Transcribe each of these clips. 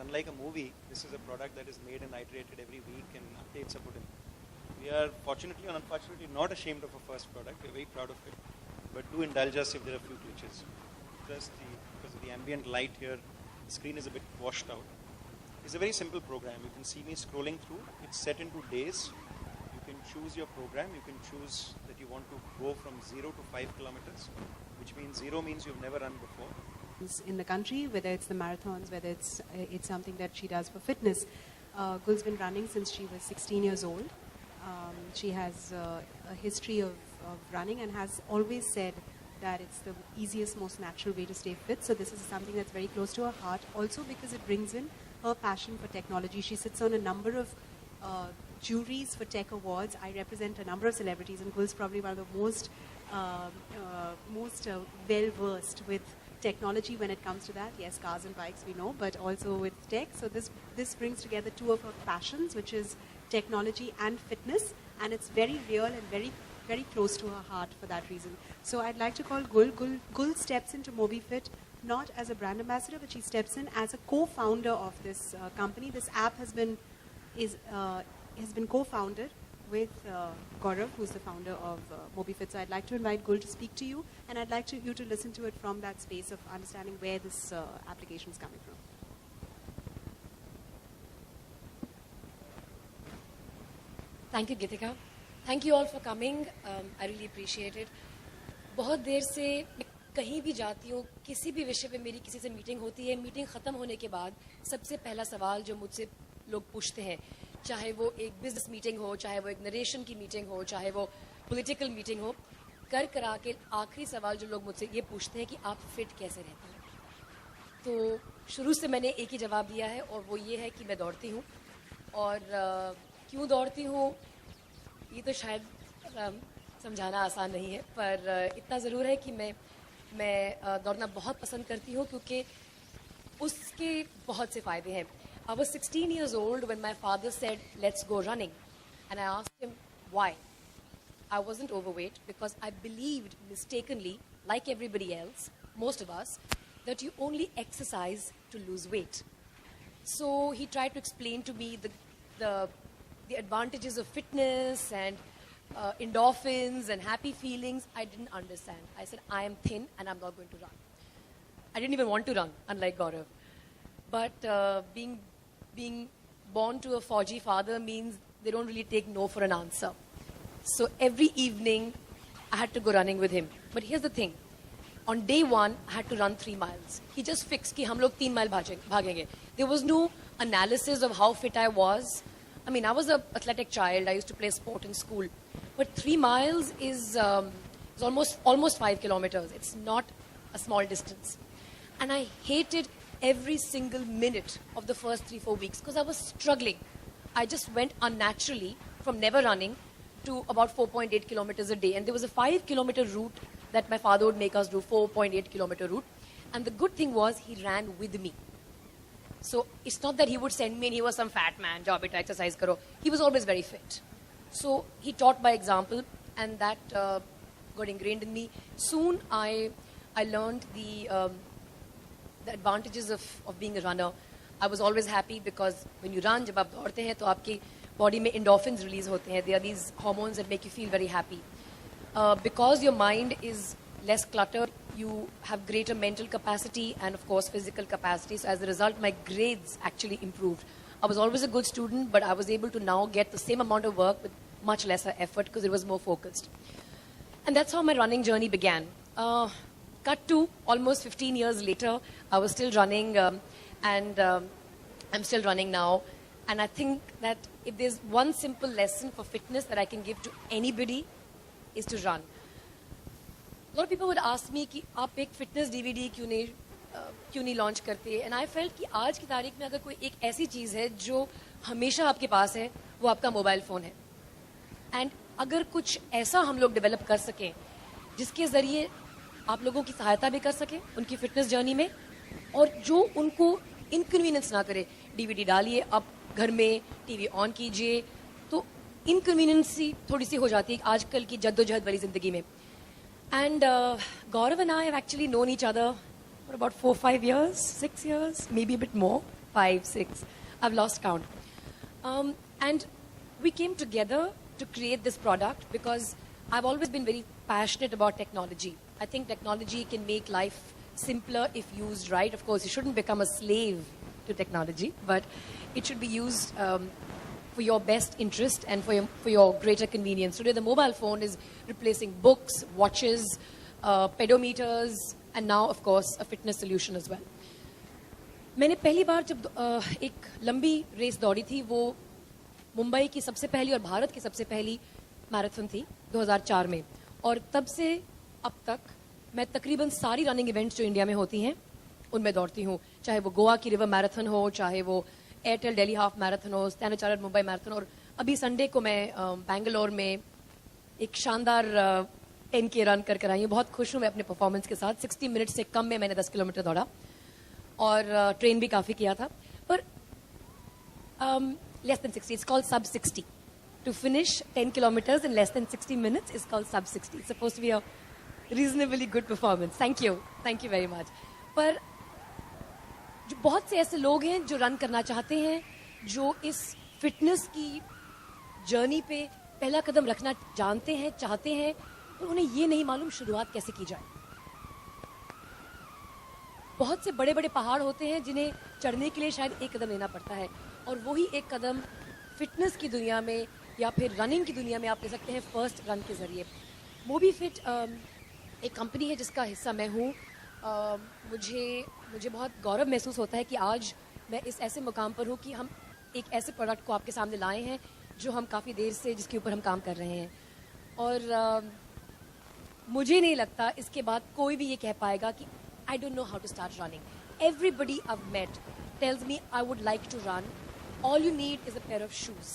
unlike a movie, this is a product that is made and iterated every week and updates are put in. We are fortunately and unfortunately not ashamed of our first product. We're very proud of it. But do indulge us if there are a few glitches. Just because of the ambient light here, the screen is a bit washed out. It's a very simple program. You can see me scrolling through. It's set into days. You can choose your program. You can choose that you want to go from 0 to 5 kilometers, which means 0 means you've never run before. In the country, whether it's the marathons, whether it's something that she does for fitness. Gul's been running since she was 16 years old. She has a history of running and has always said that it's the easiest, most natural way to stay fit. So this is something that's very close to her heart. Also because it brings in her passion for technology. She sits on a number of juries for tech awards. I represent a number of celebrities, and Gul's probably one of the most well-versed with technology when it comes to that. Yes, cars and bikes we know, but also with tech. So this brings together two of her passions, which is technology and fitness, and it's very real and very, very close to her heart for that reason. So I'd like to call Gul. Gul steps into MobiFit not as a brand ambassador, but she steps in as a co-founder of this company. This app has been co-founded with Gaurav, who's the founder of MobiFit. So I'd like to invite Gul to speak to you, and I'd like you to listen to it from that space of understanding where this application is coming from. Thank you, Gitika. Thank you all for coming. I really appreciate it. बहुत देर से कहीं भी जाती हूँ, किसी भी विषय पे मेरी किसी से मीटिंग होती है, मीटिंग ख़त्म होने के बाद सबसे पहला सवाल जो मुझसे लोग पूछते हैं, चाहे वो एक बिजनेस मीटिंग हो, चाहे वो एक नरेशन की मीटिंग हो, चाहे वो पॉलिटिकल मीटिंग हो, करा के आखिरी सवाल जो लोग मुझसे ये पूछते हैं कि आप फिट कैसे रहते हैं. तो शुरू से मैंने एक ही जवाब दिया है, और वो ये है कि मैं दौड़ती हूँ. और क्यों दौड़ती हूँ ये तो शायद समझाना आसान नहीं है, पर इतना ज़रूर है कि मैं दौड़ना बहुत पसंद करती हूँ, क्योंकि उसके बहुत से फ़ायदे हैं. I was 16 years old when my father said, let's go running. And I asked him, why? I wasn't overweight because I believed mistakenly, like everybody else, most of us, that you only exercise to lose weight. So he tried to explain to me the advantages of fitness and endorphins and happy feelings. I didn't understand. I said, I am thin and I'm not going to run. I didn't even want to run, unlike Gaurav. But being born to a Fauji father means they don't really take no for an answer. So every evening, I had to go running with him. But here's the thing. On day one, I had to run 3 miles. He just fixed कि हम लोग 3 mile भागेंगे. There was no analysis of how fit I was. I mean, I was an athletic child. I used to play sport in school. But 3 miles is almost 5 kilometers. It's not a small distance. And I hated every single minute of the first 3-4 weeks because I was struggling. I just went unnaturally from never running to about 4.8 kilometers a day. And there was a 5-kilometer route that my father would make us do, 4.8 kilometer route. And the good thing was he ran with me. So it's not that he would send me and he was some fat man, job it, exercise karo. He was always very fit. So he taught by example, and that got ingrained in me. Soon I learned the advantages of being a runner. I was always happy because when you run, जब आप दौड़ते हैं तो आपकी body में endorphins release होते हैं. There are these hormones that make you feel very happy. Because your mind is less cluttered, you have greater mental capacity and of course physical capacity. So as a result, my grades actually improved. I was always a good student, but I was able to now get the same amount of work with much lesser effort because it was more focused. And that's how my running journey began. Cut to almost 15 years later, I was still running and I'm still running now. And I think that if there's one simple lesson for fitness that I can give to anybody is to run. A lot of people would ask me कि आप एक fitness DVD क्यों नहीं launch करते? And I felt कि आज की तारीख में अगर कोई एक ऐसी चीज़ है जो हमेशा आपके पास है, वो आपका मोबाइल फ़ोन है. And अगर कुछ ऐसा हम लोग develop कर सकें, जिसके ज़रिए आप लोगों की सहायता भी कर सकें उनकी fitness journey में, और जो उनको inconvenience ना करे, DVD डालिए, आप घर में TV on कीजिए, तो inconvenience थोड़ी सी हो जाती है आजकल की जद्दोजहद वाली ज़िंदगी में. And Gaurav and I have actually known each other for about 4-5 years, 6 years, maybe a bit more. 5, 6. I've lost count. And we came together to create this product because I've always been very passionate about technology. I think technology can make life simpler if used right. Of course, you shouldn't become a slave to technology, but it should be used for your best interest and for your greater convenience. Today, the mobile phone is replacing books, watches, pedometers, and now, of course, a fitness solution as well. मैंने पहली बार जब एक लंबी race दौड़ी थी, वो मुंबई की सबसे पहली और भारत की सबसे पहली मैराथन थी 2004 में, और तब से अब तक मैं तकरीबन सारी रनिंग इवेंट्स जो इंडिया में होती हैं उनमें दौड़ती हूँ, चाहे वो गोवा की रिवर मैराथन हो, चाहे वो एयरटेल दिल्ली हाफ मैराथन हो, स्टैंडर्ड चार्टर्ड मुंबई मैराथन, और अभी संडे को मैं बैंगलोर में एक शानदार 10K रन कर आई हूँ. बहुत खुश हूँ मैं अपने परफॉर्मेंस के साथ. 60 मिनट से कम में मैंने 10 किलोमीटर दौड़ा और ट्रेन भी काफ़ी किया था, पर less than 60. It's called sub 60. To finish 10 kilometers in less than 60 minutes is called sub 60. It's supposed to be a reasonably good performance. Thank you very much. पर जो बहुत से ऐसे लोग हैं जो रन करना चाहते हैं, जो इस फिटनेस की जर्नी पे पहला कदम रखना जानते हैं, चाहते हैं, पर उन्हें ये नहीं मालूम शुरुआत कैसे की जाए. बहुत से बड़े बड़े पहाड़ होते हैं जिन्हें चढ़ने के लिए शायद एक कदम लेना पड़ता है, और वही एक कदम फिटनेस की दुनिया में या फिर रनिंग की दुनिया में आप ले सकते हैं फर्स्ट रन के जरिए. मोबी फिट एक कंपनी है जिसका हिस्सा मैं हूँ. मुझे बहुत गौरव महसूस होता है कि आज मैं इस ऐसे मुकाम पर हूँ कि हम एक ऐसे प्रोडक्ट को आपके सामने लाए हैं जो हम काफ़ी देर से जिसके ऊपर हम काम कर रहे हैं, और मुझे नहीं लगता इसके बाद कोई भी ये कह पाएगा कि I don't know how to start running. Everybody I've met tells me I would like to run. All you need is a pair of shoes.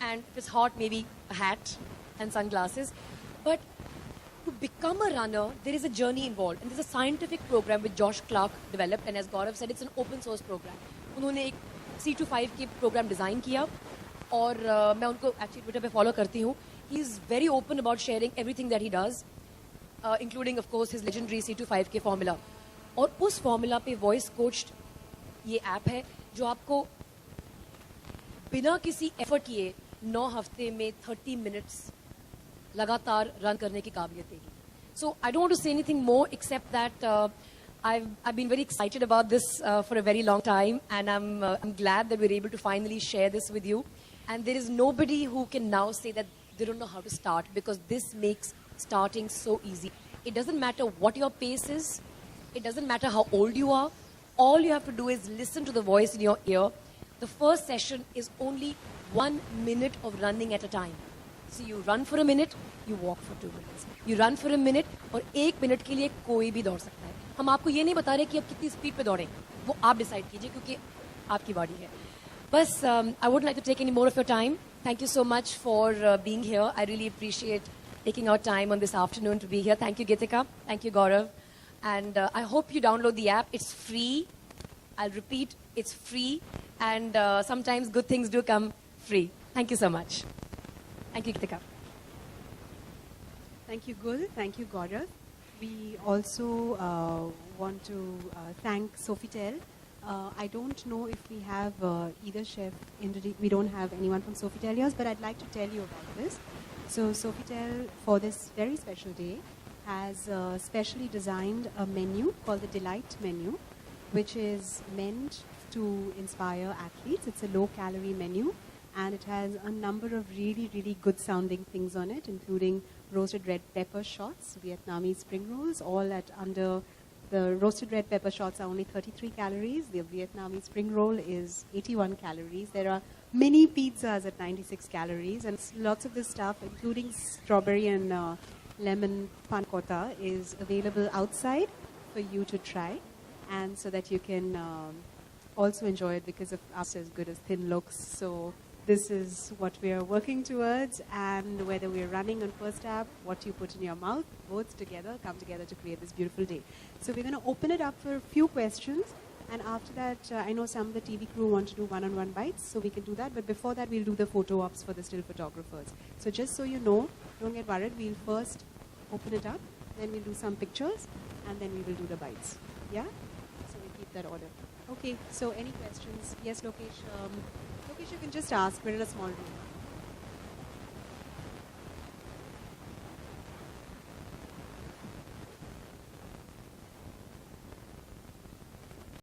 And if it's hot, maybe a hat and sunglasses. But to become a runner, there is a journey involved. And there's a scientific program which Josh Clark developed. And as Gaurav said, it's an open source program. उन्होंने एक C25 के program design किया, और मैं उनको actually Twitter पे follow करती हूँ. He's very open about sharing everything that he does. Including of course his legendary C25 के फॉर्मूला, और उस फॉर्मूला पे वॉइस कोच्ड ये ऐप है जो आपको बिना किसी एफर्ट किए 9 हफ्ते में 30 मिनट्स लगातार रन करने की काबिलियत देगी. So I don't want to say anything more except that I've been very excited about this for a very long time, and I'm glad that we're able to finally share this with you. And there is nobody who can now say that they don't know how to start, because this makes starting so easy. It doesn't matter what your pace is. It doesn't matter how old you are. All you have to do is listen to the voice in your ear. The first session is only 1 minute of running at a time. So you run for a minute, you walk for 2 minutes. You run for a minute, और 1 minute के लिए कोई भी दौड़ सकता है. हम आपको ये नहीं बता रहे कि आप कितनी स्पीड पे दौड़ें, वो आप डिसाइड कीजिए क्योंकि आपकी बॉडी है. बस I wouldn't like to take any more of your time. Thank you so much for being here. I really appreciate taking our time on this afternoon to be here. Thank you, Gitika. Thank you, Gaurav. And I hope you download the app. It's free. I'll repeat, it's free. And sometimes good things do come free. Thank you so much. Thank you, Gitika. Thank you, Gul. Thank you, Gaurav. We also want to thank Sofitel. I don't know if we have either chef we don't have anyone from Sofitel here, but I'd like to tell you about this. So Sofitel, for this very special day, has specially designed a menu called the Delight Menu, which is meant to inspire athletes. It's a low-calorie menu, and it has a number of really, really good-sounding things on it, including roasted red pepper shots, Vietnamese spring rolls, all at under. The roasted red pepper shots are only 33 calories. The Vietnamese spring roll is 81 calories. There are mini pizzas at 96 calories. And lots of this stuff, including strawberry and lemon pan cotta, is available outside for you to try. And so that you can also enjoy it because of us as good as thin looks. So this is what we are working towards, and whether we're running on first app, what you put in your mouth, both together come together to create this beautiful day. So we're going to open it up for a few questions, and after that, I know some of the TV crew want to do one-on-one bites, so we can do that. But before that, we'll do the photo ops for the still photographers. So just so you know, don't get worried. We'll first open it up, then we'll do some pictures, and then we will do the bites. Yeah? So we keep that order. Okay, so any questions? Yes, Lokesh. Lokesh, you can just ask. We're in a small room.